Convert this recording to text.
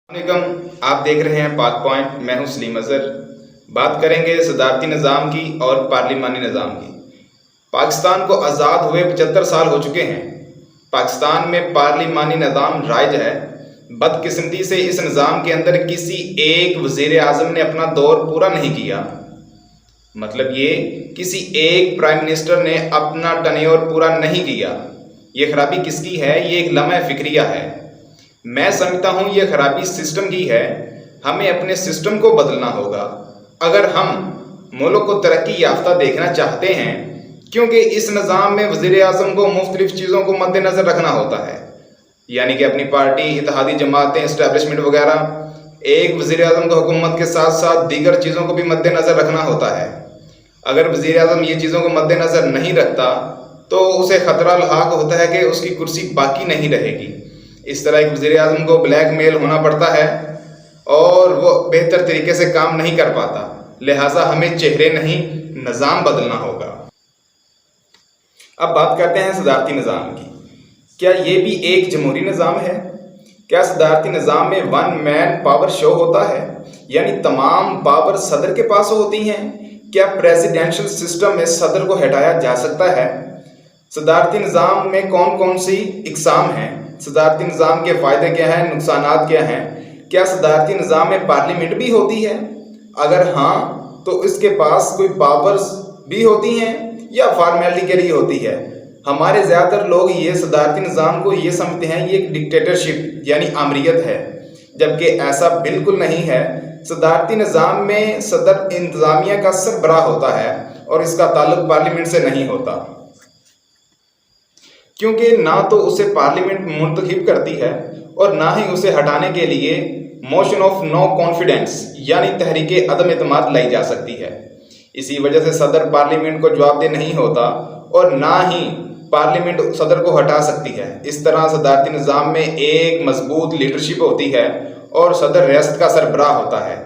السلام علیکم، آپ دیکھ رہے ہیں پاک پوائنٹ۔ میں ہوں سلیم اظہر۔ بات کریں گے صدارتی نظام کی اور پارلیمانی نظام کی۔ پاکستان کو آزاد ہوئے 75 سال ہو چکے ہیں۔ پاکستان میں پارلیمانی نظام رائج ہے۔ بدقسمتی سے اس نظام کے اندر کسی ایک وزیر اعظم نے اپنا دور پورا نہیں کیا۔ مطلب یہ کسی ایک پرائم منسٹر نے اپنا ٹینیور پورا نہیں کیا۔ یہ خرابی کس کی ہے؟ یہ ایک لمحہ فکریہ ہے۔ میں سمجھتا ہوں یہ خرابی سسٹم کی ہے۔ ہمیں اپنے سسٹم کو بدلنا ہوگا اگر ہم ملک کو ترقی یافتہ دیکھنا چاہتے ہیں، کیونکہ اس نظام میں وزیر اعظم کو مختلف چیزوں کو مد نظر رکھنا ہوتا ہے، یعنی کہ اپنی پارٹی، اتحادی جماعتیں، اسٹیبلشمنٹ وغیرہ۔ ایک وزیر اعظم کو حکومت کے ساتھ ساتھ دیگر چیزوں کو بھی مد نظر رکھنا ہوتا ہے۔ اگر وزیر اعظم یہ چیزوں کو مد نظر نہیں رکھتا تو اسے خطرہ لاحق ہوتا ہے کہ اس کی کرسی باقی نہیں رہے گی۔ اس طرح ایک وزیر اعظم کو بلیک میل ہونا پڑتا ہے اور وہ بہتر طریقے سے کام نہیں کر پاتا۔ لہٰذا ہمیں چہرے نہیں، نظام بدلنا ہوگا۔ اب بات کرتے ہیں صدارتی نظام کی۔ کیا یہ بھی ایک جمہوری نظام ہے؟ کیا صدارتی نظام میں ون مین پاور شو ہوتا ہے، یعنی تمام پاور صدر کے پاس ہوتی ہیں؟ کیا پریزیڈینشل سسٹم میں صدر کو ہٹایا جا سکتا ہے؟ صدارتی نظام میں کون کون سی اقسام ہیں؟ صدارتی نظام کے فائدے کیا ہیں، نقصانات کیا ہیں؟ کیا صدارتی نظام میں پارلیمنٹ بھی ہوتی ہے؟ اگر ہاں تو اس کے پاس کوئی پاورز بھی ہوتی ہیں یا فارمیلٹی کے لیے ہوتی ہے؟ ہمارے زیادہ تر لوگ یہ صدارتی نظام کو یہ سمجھتے ہیں یہ ایک ڈکٹیٹرشپ یعنی آمریت ہے، جبکہ ایسا بالکل نہیں ہے۔ صدارتی نظام میں صدر انتظامیہ کا سربراہ ہوتا ہے اور اس کا تعلق پارلیمنٹ سے نہیں ہوتا، کیونکہ نہ تو اسے پارلیمنٹ منتخب کرتی ہے اور نہ ہی اسے ہٹانے کے لیے موشن آف نو کانفیڈنس یعنی تحریک عدم اعتماد لائی جا سکتی ہے۔ اسی وجہ سے صدر پارلیمنٹ کو جواب دہ نہیں ہوتا اور نہ ہی پارلیمنٹ صدر کو ہٹا سکتی ہے۔ اس طرح صدارتی نظام میں ایک مضبوط لیڈرشپ ہوتی ہے اور صدر ریاست کا سربراہ ہوتا ہے۔